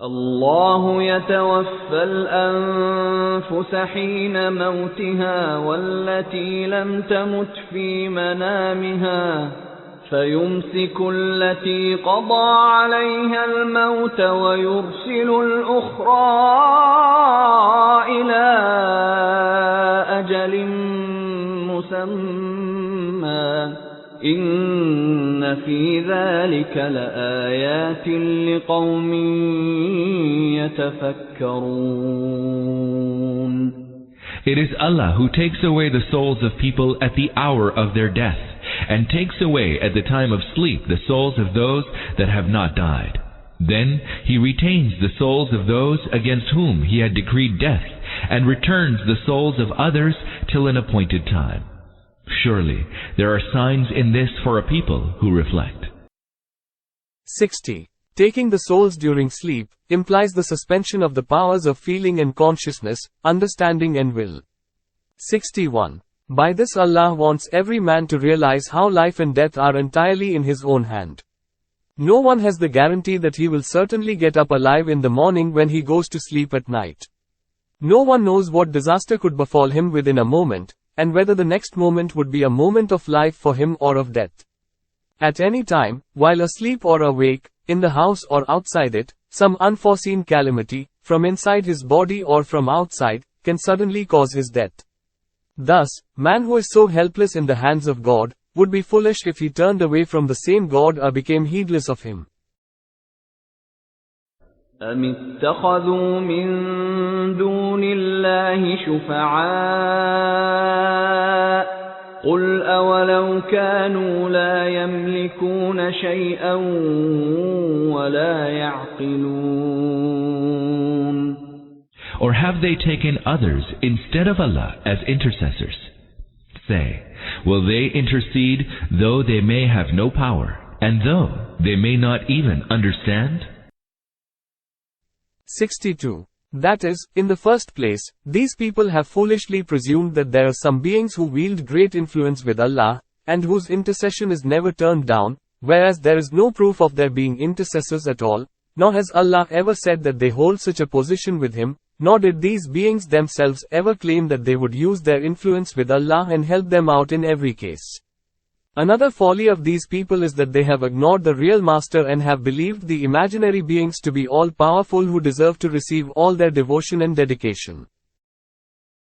الله يتوفى الأنفس حين موتها والتي لم تمت في منامها فيمسك التي قضى عليها الموت ويرسل الأخرى إلى أجل مسمى إن في ذلك لآيات لقوم يتفكرون. It is Allah who takes away the souls of people at the hour of their death, and takes away at the time of sleep the souls of those that have not died. Then He retains the souls of those against whom He had decreed death, and returns the souls of others till an appointed time. Surely there are signs in this for a people who reflect. 60. Taking the souls during sleep implies the suspension of the powers of feeling and consciousness, understanding and will. 61. By this Allah wants every man to realize how life and death are entirely in His own hand. No one has the guarantee that he will certainly get up alive in the morning when he goes to sleep at night. No one knows what disaster could befall him within a moment, and whether the next moment would be a moment of life for him or of death. At any time, while asleep or awake, in the house or outside it, some unforeseen calamity, from inside his body or from outside, can suddenly cause his death. Thus, man who is so helpless in the hands of God, would be foolish if he turned away from the same God or became heedless of Him. أَمِ اتَّخَذُوا مِن دُونِ اللَّهِ شُفَعَاءَ قُلْ أَوَلَوْ كَانُوا لَا يَمْلِكُونَ شَيْئًا وَلَا يَعْقِلُونَ. Or have they taken others instead of Allah as intercessors? Say, will they intercede though they may have no power, and though they may not even understand? 62. That is, in the first place, these people have foolishly presumed that there are some beings who wield great influence with Allah, and whose intercession is never turned down, whereas there is no proof of their being intercessors at all, nor has Allah ever said that they hold such a position with Him, nor did these beings themselves ever claim that they would use their influence with Allah and help them out in every case. Another folly of these people is that they have ignored the real Master and have believed the imaginary beings to be all-powerful who deserve to receive all their devotion and dedication.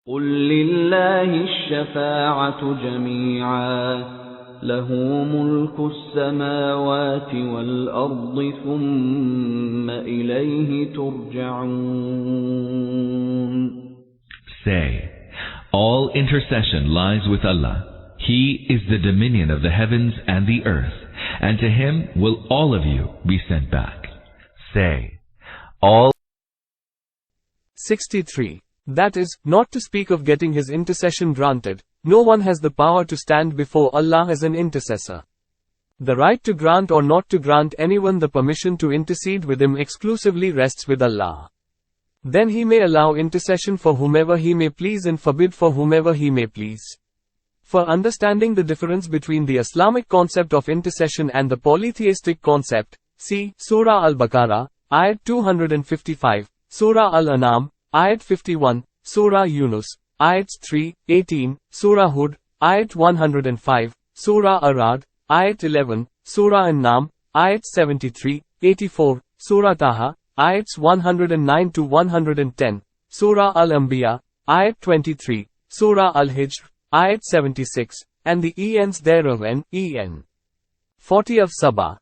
قُلْ لِلَّهِ الشَّفَاعَةُ جَمِيعًا لَهُ مُلْكُ السَّمَاوَاتِ وَالْأَرْضِ ثُمَّ إِلَيْهِ تُرْجَعُونَ. Say, all intercession lies with Allah. He is the dominion of the heavens and the earth, and to Him will all of you be sent back. Say, all 63. That is, not to speak of getting his intercession granted, no one has the power to stand before Allah as an intercessor. The right to grant or not to grant anyone the permission to intercede with him exclusively rests with Allah. Then He may allow intercession for whomever He may please and forbid for whomever He may please. For understanding the difference between the Islamic concept of intercession and the polytheistic concept, see Surah Al-Baqarah, Ayat 255, Surah Al-An'am, Ayat 51, Surah Yunus, Ayats 3, 18, Surah Hud, Ayat 105, Surah Arad, Ayat 11, Surah An-Nam, Ayat 73, 84, Surah Taha, Ayats 109 to 110, Surah Al-Anbiya, Ayat 23, Surah Al-Hijr, Ayat 76, and the ENs thereof and EN 40 of Sabah.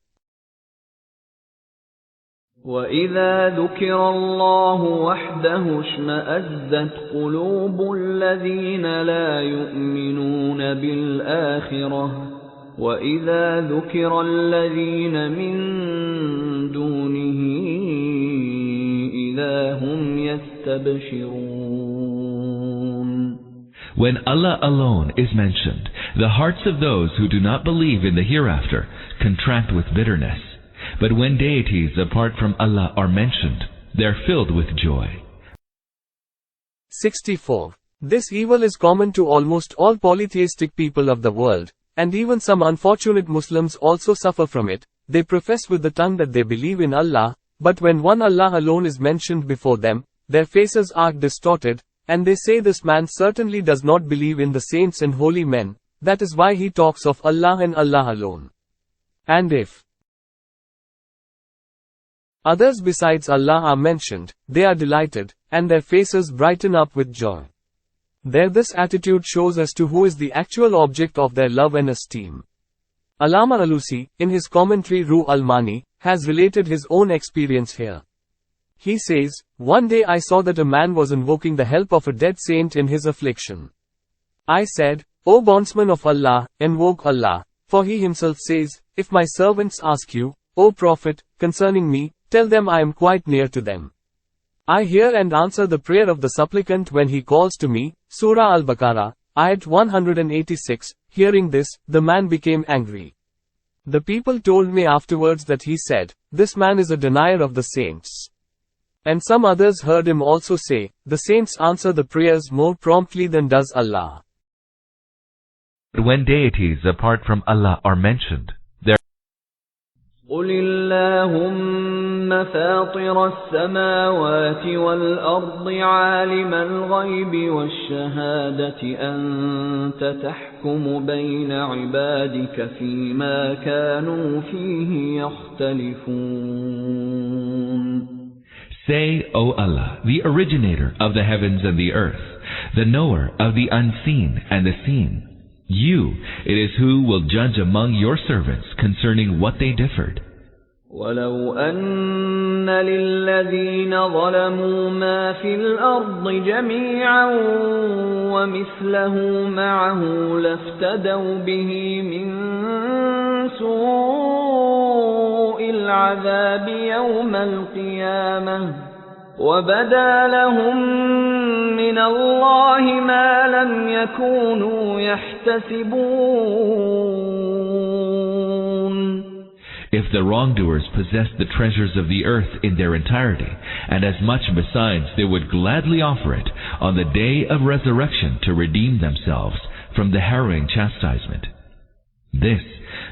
وَإِذَا ذُكِرَ اللَّهُ وَحْدَهُ اشْمَأَزَّتْ قُلُوبُ الَّذِينَ لَا يُؤْمِنُونَ بِالْآخِرَةِ وَإِذَا ذُكِرَ الَّذِينَ مِن دُونِهِ إِذَا هُمْ يَسْتَبْشِرُونَ. When Allah alone is mentioned, the hearts of those who do not believe in the hereafter contract with bitterness. But when deities apart from Allah are mentioned, they are filled with joy. 64. This evil is common to almost all polytheistic people of the world, and even some unfortunate Muslims also suffer from it. They profess with the tongue that they believe in Allah, but when one Allah alone is mentioned before them, their faces are distorted, and they say this man certainly does not believe in the saints and holy men, that is why he talks of Allah and Allah alone. And if others besides Allah are mentioned, they are delighted, and their faces brighten up with joy. There this attitude shows as to who is the actual object of their love and esteem. Allama Alusi, in his commentary Ruh al-Mani, has related his own experience here. He says, "One day I saw that a man was invoking the help of a dead saint in his affliction. I said, O bondsman of Allah, invoke Allah, for he himself says, if my servants ask you, O Prophet, concerning me, tell them I am quite near to them. I hear and answer the prayer of the supplicant when he calls to me." Surah Al-Baqarah, Ayat 186. Hearing this, the man became angry. The people told me afterwards that he said, "This man is a denier of the saints." And some others heard him also say, "The saints answer the prayers more promptly than does Allah." When deities apart from Allah are mentioned, قُلِ اللَّهُمَّ فَاطِرَ السَّمَاوَاتِ وَالْأَرْضِ عَالِمَ الْغَيْبِ وَالشَّهَادَةِ أَنْتَ تَحْكُمُ بَيْنَ عِبَادِكَ فِيمَا كَانُوا فِيهِ يَخْتَلِفُونَ. Say, O Allah, the originator of the heavens and the earth, the knower of the unseen and the seen. You, it is who will judge among your servants concerning what they differed. وَلَوْ أَنَّ لِلَّذِينَ ظَلَمُوا مَا فِي الْأَرْضِ جَمِيعًا وَمِثْلَهُ مَعَهُ لَافْتَدَوْا بِهِ مِنْ سُوءِ الْعَذَابِ يَوْمَ الْقِيَامَةِ وَبَدَا لَهُم مِّنَ اللَّهِ مَا لَمْ يَكُونُوا يَحْتَسِبُونَ. If the wrongdoers possessed the treasures of the earth in their entirety, and as much besides, they would gladly offer it on the day of resurrection to redeem themselves from the harrowing chastisement. This,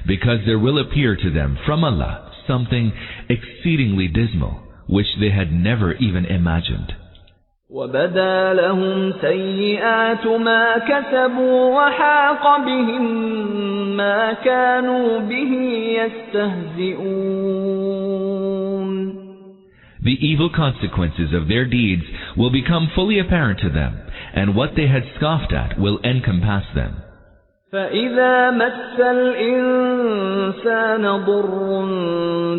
because there will appear to them from Allah something exceedingly dismal, which they had never even imagined. وَبَدَا لَهُمْ سَيِّئَاتُ مَا كَسَبُوا وَحَاقَ بِهِمْ مَا كَانُوا بِهِ يَسْتَهْزِئُونَ. The evil consequences of their deeds will become fully apparent to them, and what they had scoffed at will encompass them. فَإِذَا مَسَّ الْإِنسَانَ ضُرٌّ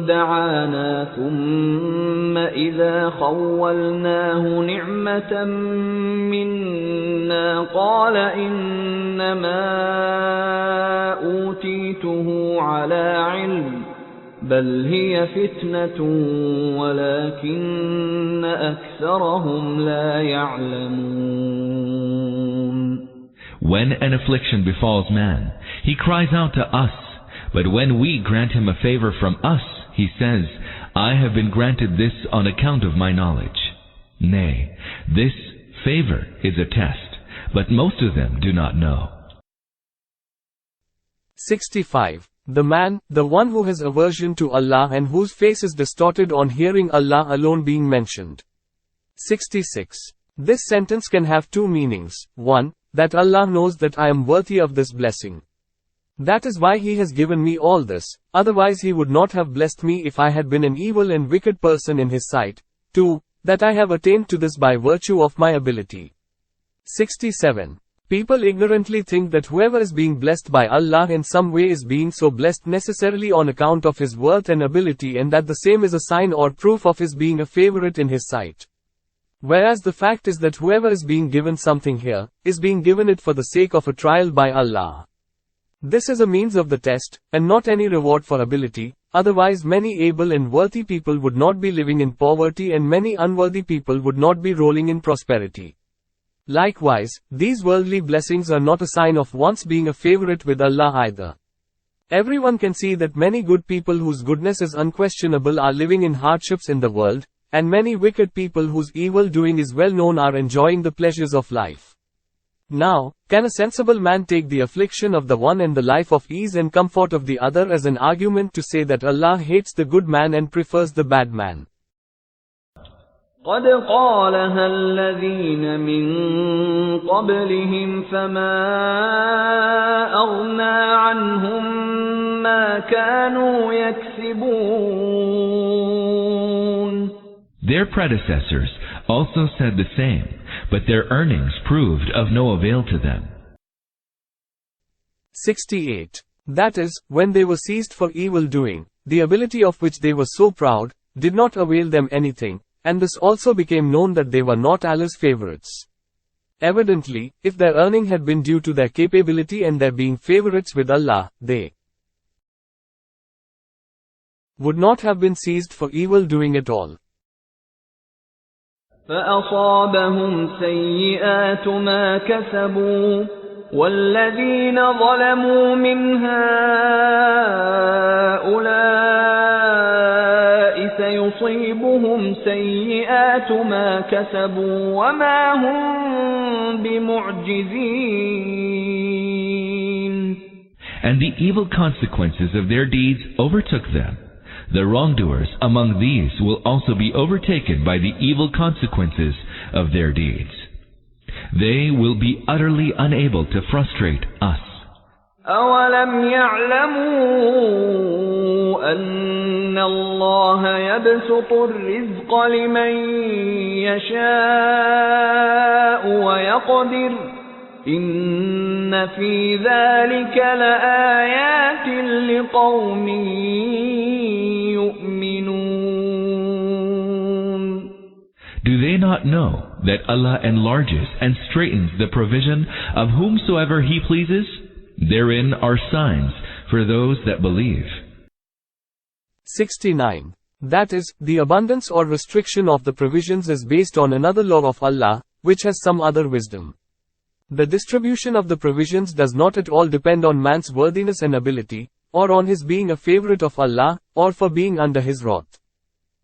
دَعَانَا ثُمَّ إِذَا خَوَّلْنَاهُ نِعْمَةً مِنَّا قَالَ إِنَّمَا أُوتِيتُهُ عَلَى عِلْمٍ بَلْ هِيَ فِتْنَةٌ وَلَكِنَّ أَكْثَرَهُمْ لَا يَعْلَمُونَ. When an affliction befalls man, he cries out to us, but when we grant him a favor from us, he says, I have been granted this on account of my knowledge. Nay, this favor is a test, but most of them do not know. 65. The man, the one who has aversion to Allah and whose face is distorted on hearing Allah alone being mentioned. 66. This sentence can have two meanings. 1. That Allah knows that I am worthy of this blessing. That is why He has given me all this, otherwise He would not have blessed me if I had been an evil and wicked person in His sight. 2. That I have attained to this by virtue of my ability. 67. People ignorantly think that whoever is being blessed by Allah in some way is being so blessed necessarily on account of his worth and ability, and that the same is a sign or proof of his being a favorite in His sight. Whereas the fact is that whoever is being given something here, is being given it for the sake of a trial by Allah. This is a means of the test, and not any reward for ability, otherwise many able and worthy people would not be living in poverty and many unworthy people would not be rolling in prosperity. Likewise, these worldly blessings are not a sign of one's being a favorite with Allah either. Everyone can see that many good people whose goodness is unquestionable are living in hardships in the world, and many wicked people whose evil doing is well known are enjoying the pleasures of life. Now, can a sensible man take the affliction of the one and the life of ease and comfort of the other as an argument to say that Allah hates the good man and prefers the bad man? قد قالها الذين من قبلهم فما أغنى عنهم ما كانوا يكسبون. Their predecessors also said the same, but their earnings proved of no avail to them. 68. That is, when they were seized for evil doing, the ability of which they were so proud, did not avail them anything, and this also became known that they were not Allah's favorites. Evidently, if their earning had been due to their capability and their being favorites with Allah, they would not have been seized for evil doing at all. فأصابهم سيئات ما كسبوا والذين ظلموا من هؤلاء سيصيبهم سيئات ما كسبوا وما هم بمعجزين. And the evil consequences of their deeds overtook them. The wrongdoers among these will also be overtaken by the evil consequences of their deeds. They will be utterly unable to frustrate us. أَوَلَمْ يَعْلَمُوا أَنَّ اللَّهَ يَبْسُطُ الرِّزْقَ لِمَن يَشَاءُ وَيَقْدِرُ إِنَّ فِي ذَلِكَ لَآيَاتٍ لِقَوْمٍ يُؤْمِنُونَ. Do they not know that Allah enlarges and straightens the provision of whomsoever He pleases? Therein are signs for those that believe. 69. That is, the abundance or restriction of the provisions is based on another law of Allah, which has some other wisdom. The distribution of the provisions does not at all depend on man's worthiness and ability, or on his being a favorite of Allah, or for being under His wrath.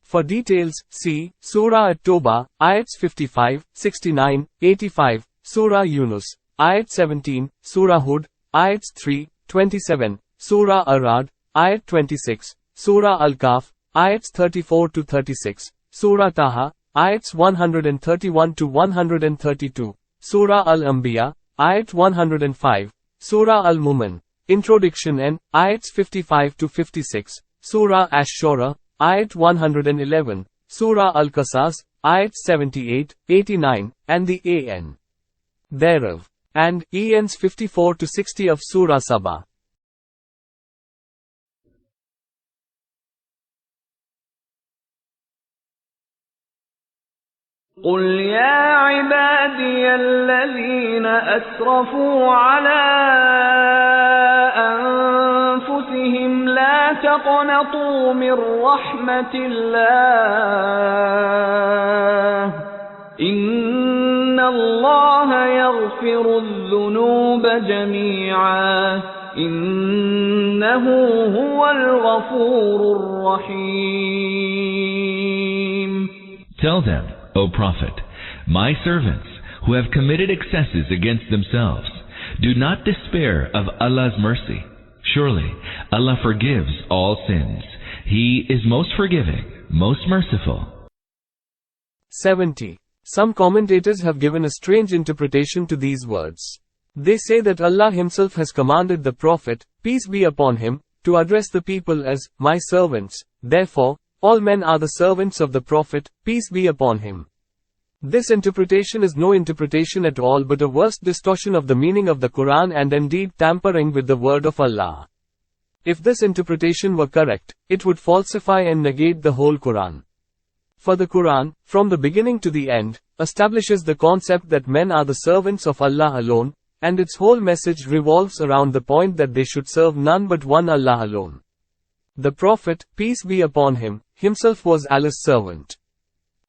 For details, see Surah At-Tawbah, ayats 55, 69, 85, Surah Yunus, ayat 17, Surah Hud, ayats 3, 27, Surah Ar-Ra'd, ayat 26, Surah Al-Kahf, ayats 34 to 36, Surah Taha, ayats 131 to 132, Surah Al-Anbiya, ayat 105, Surah Al-Mu'min, Introduction and ayats 55 to 56, Surah Ash-Shura, ayat 111, Surah Al-Qasas, ayat 78, 89, and the an thereof, and ens 54 to 60 of Surah Sabah. قُلْ يَا عِبَادِيَ الَّذِينَ أَسْرَفُوا عَلَى أَنفُسِهِمْ لَا تَقْنَطُوا مِنْ رَحْمَةِ اللَّهِ إِنَّ اللَّهَ يَغْفِرُ الذُّنُوبَ جَمِيعًا إِنَّهُ هُوَ الْغَفُورُ الرَّحِيمُ. Tell them, O Prophet, my servants who have committed excesses against themselves, do not despair of Allah's mercy. Surely Allah forgives all sins. He is most forgiving, most merciful. 70. Some commentators have given a strange interpretation to these words. They say that Allah Himself has commanded the Prophet, peace be upon him, to address the people as, my servants. Therefore, all men are the servants of the Prophet, peace be upon him. This interpretation is no interpretation at all but a worse distortion of the meaning of the Quran and indeed tampering with the word of Allah. If this interpretation were correct, it would falsify and negate the whole Quran. For the Quran, from the beginning to the end, establishes the concept that men are the servants of Allah alone, and its whole message revolves around the point that they should serve none but one Allah alone. The Prophet, peace be upon him, himself was Allah's servant.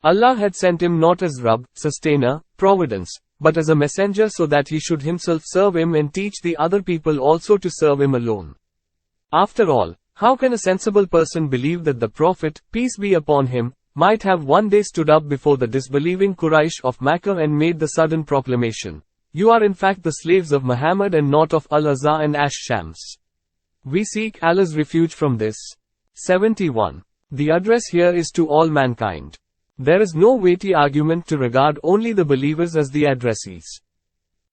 Allah had sent him not as Rabb, sustainer, providence, but as a messenger so that he should himself serve him and teach the other people also to serve him alone. After all, how can a sensible person believe that the Prophet, peace be upon him, might have one day stood up before the disbelieving Quraysh of Makkah and made the sudden proclamation, "You are in fact the slaves of Muhammad and not of Al-Azza and Ash-Shams." We seek Allah's refuge from this. 71. The address here is to all mankind. There is no weighty argument to regard only the believers as the addressees.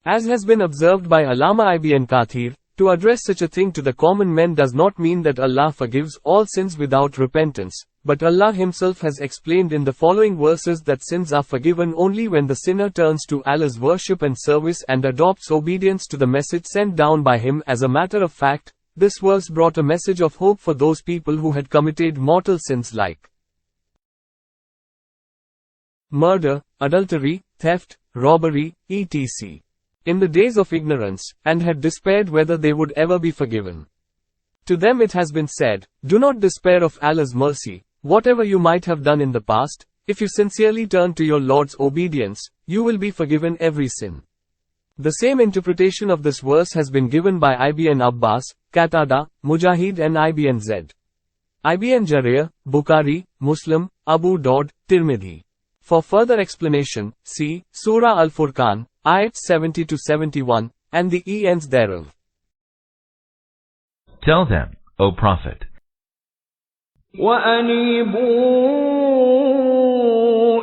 As has been observed by Allama Ibn Kathir, to address such a thing to the common men does not mean that Allah forgives all sins without repentance, but Allah Himself has explained in the following verses that sins are forgiven only when the sinner turns to Allah's worship and service and adopts obedience to the message sent down by Him. As a matter of fact, this verse brought a message of hope for those people who had committed mortal sins like murder, adultery, theft, robbery, etc. in the days of ignorance, and had despaired whether they would ever be forgiven. To them it has been said, do not despair of Allah's mercy, whatever you might have done in the past, if you sincerely turn to your Lord's obedience, you will be forgiven every sin. The same interpretation of this verse has been given by Ibn Abbas, Qatada, Mujahid and Ibn Zayd. Ibn Jarir, Bukhari, Muslim, Abu Daud, Tirmidhi. For further explanation, see Surah Al-Furqan, Ayat 70-71, and the ends thereof. Tell them, O Prophet, وَأَنِيبُوا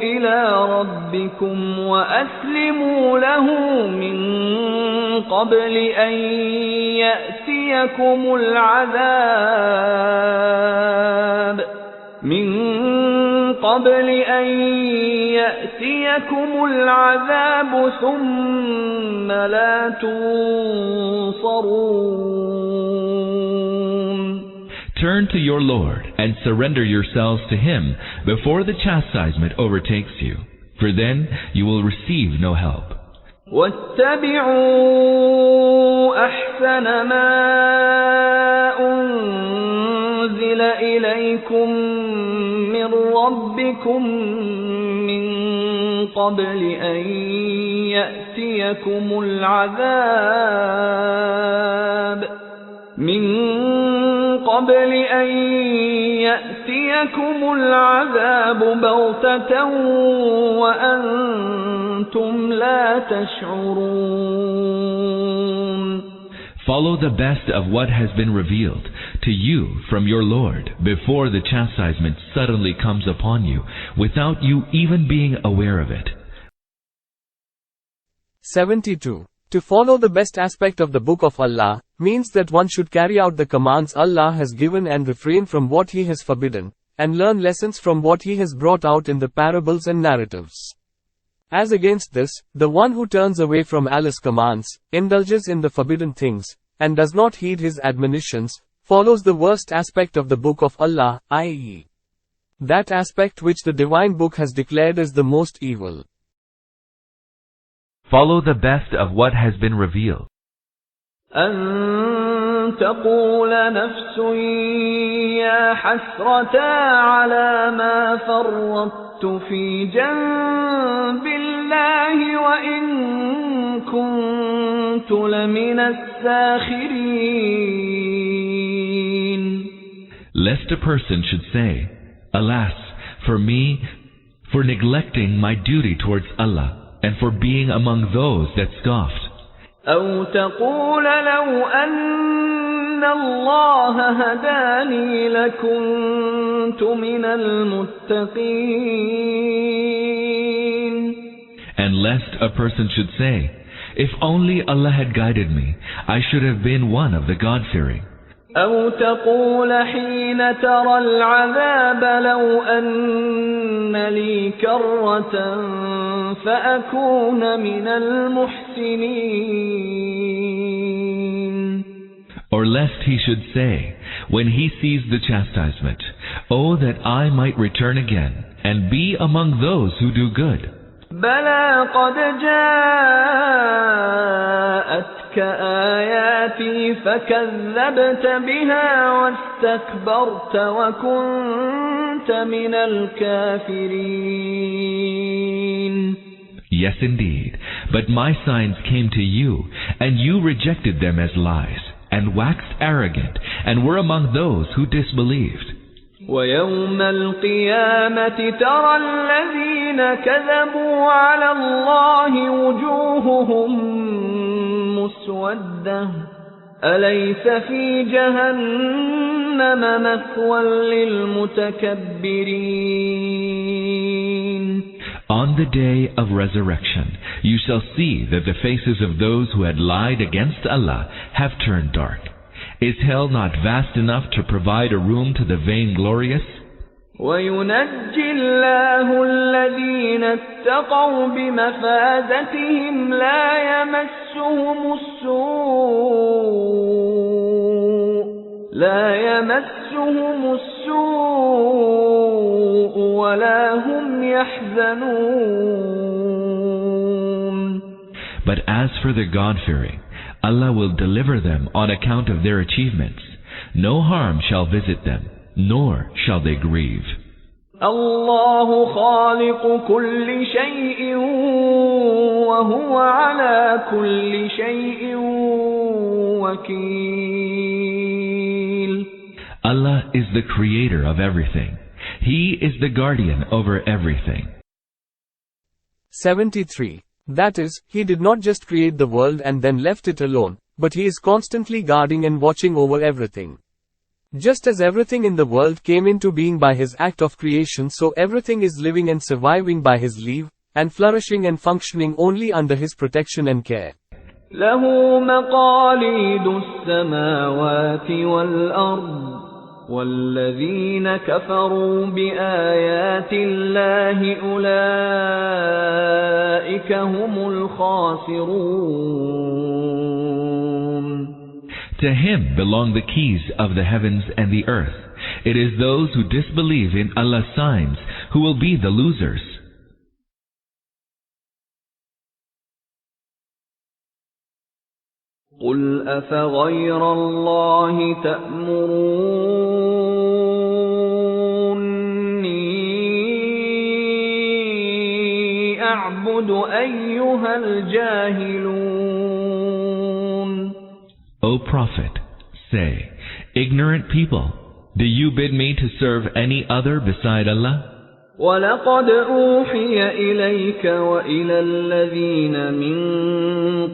إِلَى رَبِّكُمْ وَأَسْلِمُوا لَهُ مِن قَبْلِ أَن يَأْتِيَكُمُ الْعَذَابُ ثُمَّ لَا تُنصَرُونَ. turn to your Lord and surrender yourselves to Him before the chastisement overtakes you, for then you will receive no help. وَاتَّبِعُوا أَحْسَنَ مَا أُنزِلَ إِلَيْكُم مِّن رَّبِّكُم مِّن قَبْلِ أَن يَأْتِيَكُمُ الْعَذَابُ بَغْتَةً وَأَنْتُمْ لَا تَشْعُرُونَ. Follow the best of what has been revealed to you from your Lord before the chastisement suddenly comes upon you without you even being aware of it. 72. To follow the best aspect of the Book of Allah means that one should carry out the commands Allah has given and refrain from what He has forbidden, and learn lessons from what He has brought out in the parables and narratives. As against this, the one who turns away from Allah's commands, indulges in the forbidden things, and does not heed His admonitions, follows the worst aspect of the Book of Allah, i.e., that aspect which the Divine Book has declared as the most evil. Follow the best of what has been revealed. أن تقول نفس يا حسرة على ما فرطت في جنب الله وإن كنت لمن الساخرين. Lest a person should say, alas, for me, for neglecting my duty towards Allah, and for being among those that scoffed. أو تقول لو أن الله هداني لكنت من المتقين. And lest a person should say, if only Allah had guided me, I should have been one of the God-fearing. أو تقول حين ترى العذاب لو أن لي كرة فأكون من المحسنين. Or lest he should say, when he sees the chastisement, oh that I might return again, and be among those who do good. بلى قد جاءتك آياتي فكذبت بها واستكبرت وكنت من الكافرين. Yes indeed, but my signs came to you, and you rejected them as lies, and waxed arrogant, and were among those who disbelieved. ويوم القيامة ترى الذين كذبوا على الله وجوههم مسودة أليس في جهنم جهنم مثوى للمتكبرين. On the day of resurrection, you shall see that the faces of those who had lied against Allah have turned dark. Is hell not vast enough to provide a room to the vainglorious? وَيُنَجِّي اللَّهُ الَّذِينَ اتَّقَوْا بِمَفَازَتِهِمْ لا يمسهم السوء ولا هم يحزنون. But as for the God-fearing, Allah will deliver them on account of their achievements. No harm shall visit them, nor shall they grieve. الله خالق كل شيء وهو على كل شيء وكيل. Allah is the creator of everything. He is the guardian over everything. 73. That is, He did not just create the world and then left it alone, but He is constantly guarding and watching over everything. Just as everything in the world came into being by His act of creation, so everything is living and surviving by His leave, and flourishing and functioning only under His protection and care. له مقاليد السماوات والأرض والذين كفروا بآيات الله أولئك هم الخاسرون. To Him belong the keys of the heavens and the earth. It is those who disbelieve in Allah's signs who will be the losers. قُلْ أَفَغَيْرَ اللَّهِ تَأْمُرُونِّي أَعْبُدُ أَيُّهَا الْجَاهِلُونَ. O Prophet, say, ignorant people, do you bid me to serve any other beside Allah? وَلَقَدْ أُوحِيَ إِلَيْكَ وَإِلَى الَّذِينَ مِن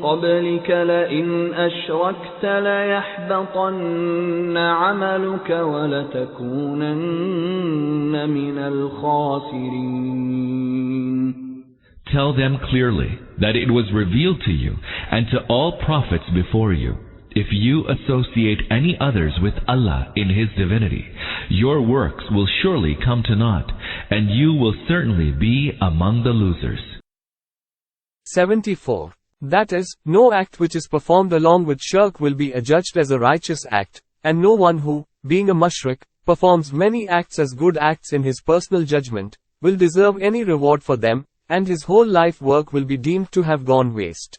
قَبْلِكَ لَئِنْ أَشْرَكْتَ لَيَحْبَطَنَّ عَمَلُكَ وَلَتَكُونَنَّ مِنَ الْخَاسِرِينَ. Tell them clearly that it was revealed to you and to all prophets before you. If you associate any others with Allah in His divinity, your works will surely come to naught, and you will certainly be among the losers. 74. That is, no act which is performed along with shirk will be adjudged as a righteous act, and no one who, being a mushrik, performs many acts as good acts in his personal judgment, will deserve any reward for them, and his whole life work will be deemed to have gone waste.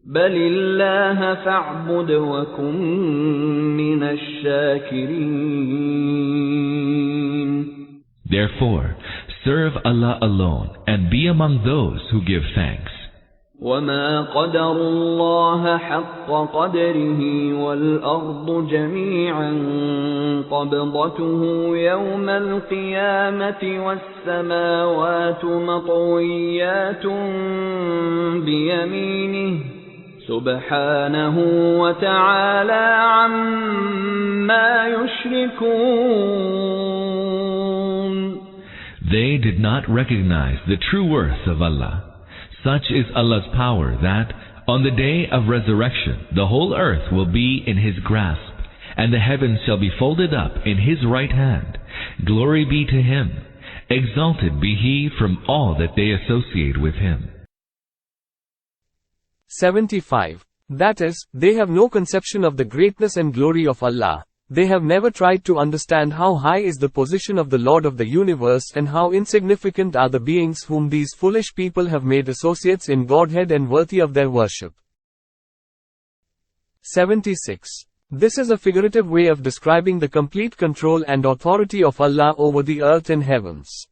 بَلِ اللَّهَ فَاعْبُدْ وَكُن مِّنَ الشَّاكِرِينَ. Therefore, serve Allah alone and be among those who give thanks. وَمَا قَدَرُوا اللَّهَ حَقَّ قَدْرِهِ وَالْأَرْضُ جَمِيعًا قَبْضَتُهُ يَوْمَ الْقِيَامَةِ وَالسَّمَاوَاتُ مَطْوِيَّاتٌ بِيَمِينِهِ سُبْحَانَهُ وَتَعَالَى عَمَّا يُشْرِكُونَ. They did not recognize the true worth of Allah. Such is Allah's power that, on the day of resurrection, the whole earth will be in His grasp, and the heavens shall be folded up in His right hand. Glory be to Him. Exalted be He from all that they associate with Him. 75. That is, they have no conception of the greatness and glory of Allah. They have never tried to understand how high is the position of the Lord of the universe and how insignificant are the beings whom these foolish people have made associates in Godhead and worthy of their worship. 76. This is a figurative way of describing the complete control and authority of Allah over the earth and heavens.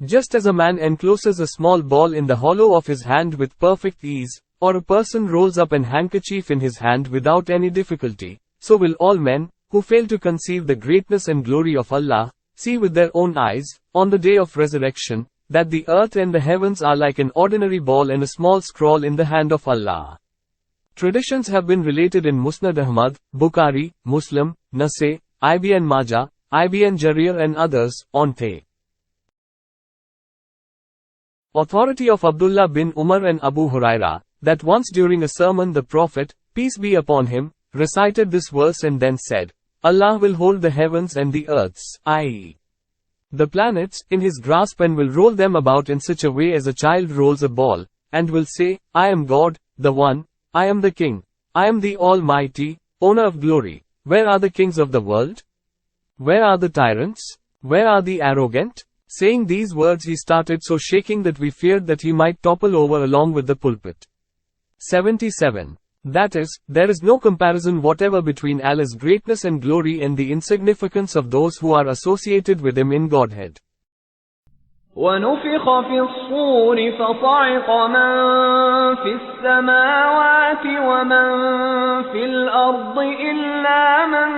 Just as a man encloses a small ball in the hollow of his hand with perfect ease, or a person rolls up an handkerchief in his hand without any difficulty, so will all men, who fail to conceive the greatness and glory of Allah, see with their own eyes, on the day of resurrection, that the earth and the heavens are like an ordinary ball and a small scroll in the hand of Allah. Traditions have been related in Musnad Ahmad, Bukhari, Muslim, Nasai, Ibn Majah, Ibn Jarir and others, on the authority of Abdullah bin Umar and Abu Huraira, that once during a sermon the Prophet, peace be upon him, recited this verse and then said, Allah will hold the heavens and the earths, i.e., the planets, in his grasp and will roll them about in such a way as a child rolls a ball, and will say, I am God, the One, I am the King, I am the Almighty, owner of glory. Where are the kings of the world? Where are the tyrants? Where are the arrogant? Saying these words he started so shaking that we feared that he might topple over along with the pulpit. 77. That is, there is no comparison whatever between Allah's greatness and glory and the insignificance of those who are associated with him in Godhead. ونفخ في الصور فصعق من في السماوات ومن في الأرض إلا من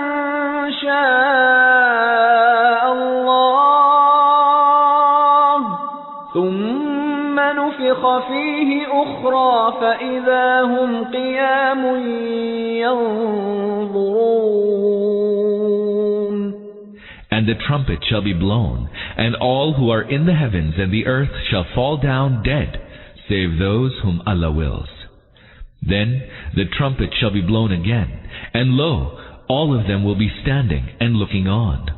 شاء الله ثم نفخ فيه أخرى فإذا هم قيام ينظرون. And the trumpet shall be blown, and all who are in the heavens and the earth shall fall down dead, save those whom Allah wills. Then the trumpet shall be blown again, and lo, all of them will be standing and looking on.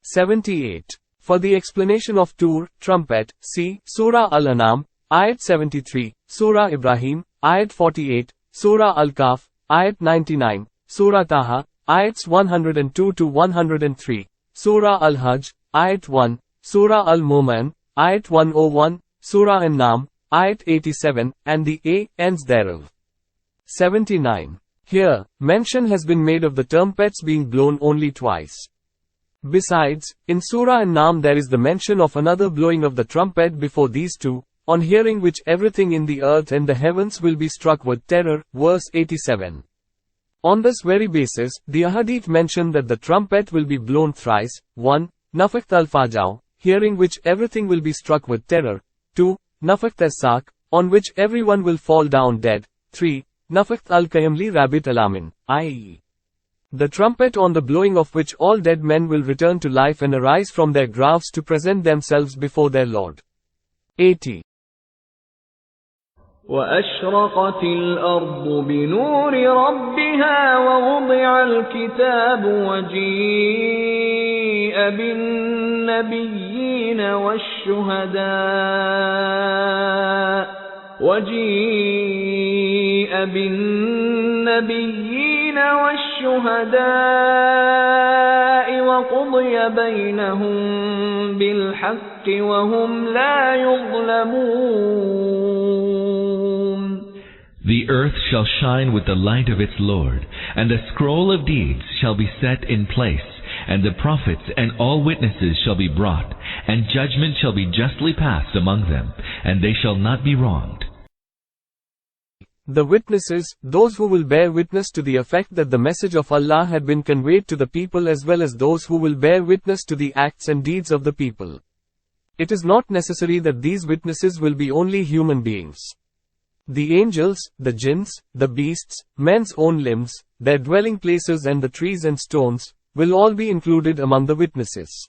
78. For the explanation of Tur, trumpet, see Surah Al-An'am, Ayat 73, Surah Ibrahim, Ayat 48, Surah Al-Kahf, Ayat 99, Surah Taha, Ayats 102 to 103, Surah Al-Hajj, Ayat 1, Surah Al-Mu'min, Ayat 101, Surah An-Nam, Ayat 87, and the ends thereof. 79. Here, mention has been made of the trumpets being blown only twice. Besides, in Surah An-Nam there is the mention of another blowing of the trumpet before these two, on hearing which everything in the earth and the heavens will be struck with terror, verse 87. On this very basis, the ahadith mention that the trumpet will be blown thrice, 1. Nafikht al-Fajao, hearing which everything will be struck with terror, 2. Nafikht as-Saq, on which everyone will fall down dead, 3. Nafikht al-Qayyamli Rabbit alamin, i.e., the trumpet on the blowing of which all dead men will return to life and arise from their graves to present themselves before their Lord. 80. وأشرقت الأرض بنور ربها ووضع الكتاب وجيء بالنبيين والشهداء وقضي بينهم بالحق وهم لا يظلمون. The earth shall shine with the light of its Lord, and the scroll of deeds shall be set in place, and the prophets and all witnesses shall be brought, and judgment shall be justly passed among them, and they shall not be wronged. The witnesses, those who will bear witness to the effect that the message of Allah had been conveyed to the people, as well as those who will bear witness to the acts and deeds of the people. It is not necessary that these witnesses will be only human beings. The angels, the jinns, the beasts, men's own limbs, their dwelling places and the trees and stones, will all be included among the witnesses.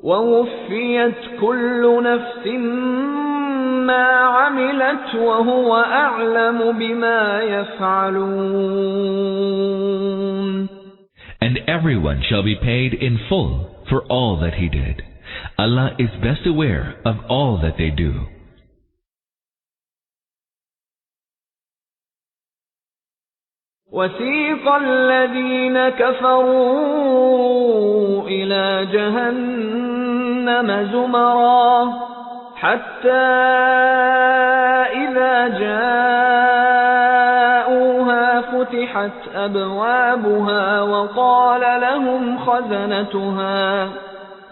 وَوُفِّيَتْ كُلُّ نَفْسٍ مَا عَمِلَتْ وَهُوَ أَعْلَمُ بِمَا يَفْعَلُونَ. And everyone shall be paid in full for all that he did. Allah is best aware of all that they do. وَسِيقَ الَّذِينَ كَفَرُوا إِلَى جَهَنَّمَ زُمَرًا حَتَّى إِذَا جَاءُوهَا فُتِحَتْ أَبْوَابُهَا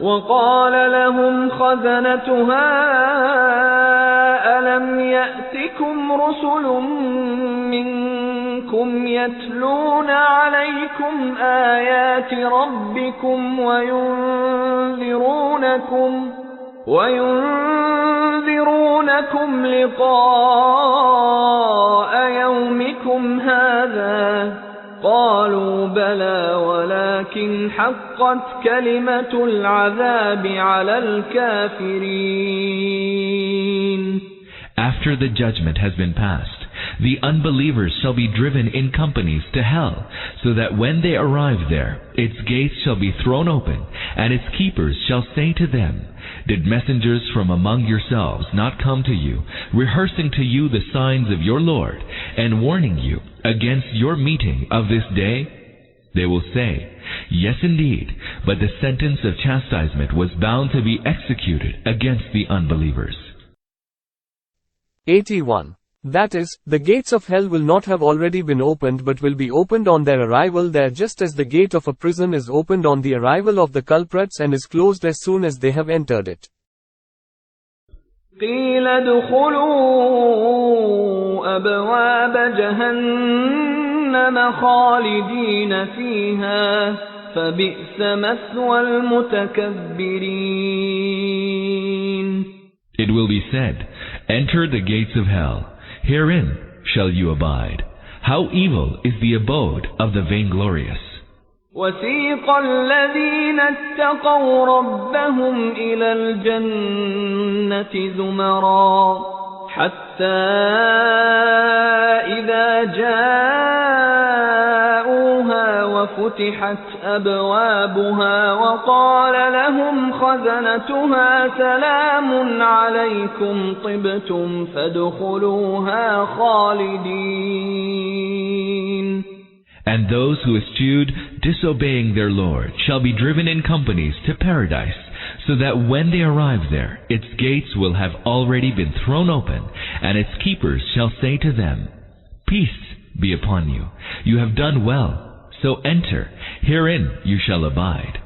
وقال لهم خزنتها ألم يأتكم رسل منكم يتلون عليكم آيات ربكم وينذرونكم لكم لقاء يومكم هذا قالوا بلى ولكن حقت كلمة العذاب على الكافرين. After the judgment has been passed, the unbelievers shall be driven in companies to hell, so that when they arrive there, its gates shall be thrown open, and its keepers shall say to them, Did messengers from among yourselves not come to you, rehearsing to you the signs of your Lord, and warning you against your meeting of this day? They will say, Yes indeed, but the sentence of chastisement was bound to be executed against the unbelievers. 81. That is, the gates of hell will not have already been opened but will be opened on their arrival there, just as the gate of a prison is opened on the arrival of the culprits and is closed as soon as they have entered it. قيل ادخلوا أبواب جهنم خالدين فيها فبئس مثوى المتكبرين. It will be said, Enter the gates of hell. Herein shall you abide. How evil is the abode of the vainglorious. وسيق الذين اتقوا ربهم إلى الجنة زمرا حتى إذا جاءوها وفتحت أبوابها وقال لهم خزنتها سلام عليكم طبتم فادخلوها خالدين. And those who eschewed disobeying their Lord shall be driven in companies to paradise, so that when they arrive there, its gates will have already been thrown open, and its keepers shall say to them, Peace be upon you. You have done well, so enter. Herein you shall abide.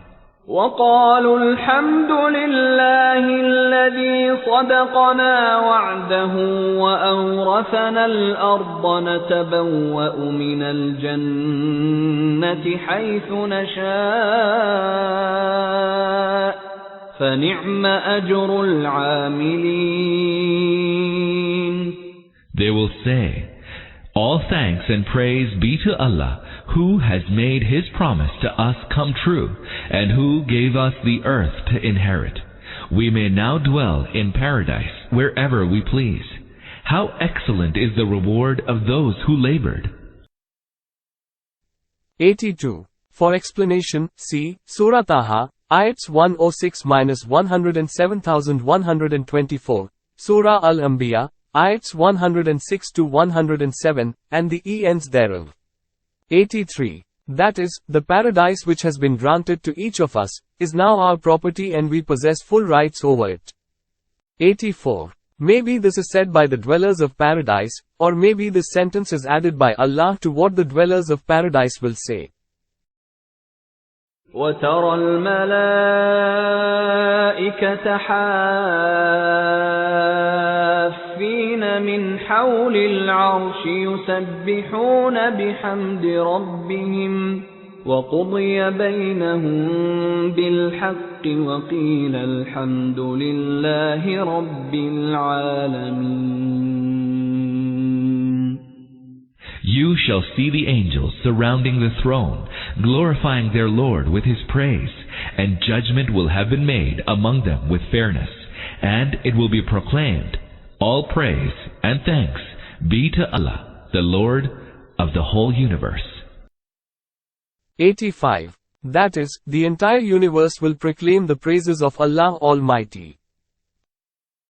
وقالوا الحمد لله الذي صدقنا وعده وأورثنا الأرض نتبوأ من الجنة حيث نشاء فنعم أجر العاملين. They will say, All thanks and praise be to Allah, who has made His promise to us come true, and who gave us the earth to inherit. We may now dwell in paradise wherever we please. How excellent is the reward of those who labored. 82. For explanation, see Surah Taha, Ayats 106-107,124, Surah Al-Anbiya, Ayats 106-107, and the ends thereof. 83. That is, the paradise which has been granted to each of us, is now our property and we possess full rights over it. 84. Maybe this is said by the dwellers of paradise, or maybe this sentence is added by Allah to what the dwellers of paradise will say. وترى الملائكة حافين من حول العرش يسبحون بحمد ربهم وقضي بينهم بالحق وقيل الحمد لله رب العالمين. You shall see the angels surrounding the throne, glorifying their Lord with His praise, and judgment will have been made among them with fairness, and it will be proclaimed, All praise and thanks be to Allah, the Lord of the whole universe. 85. That is, the entire universe will proclaim the praises of Allah Almighty.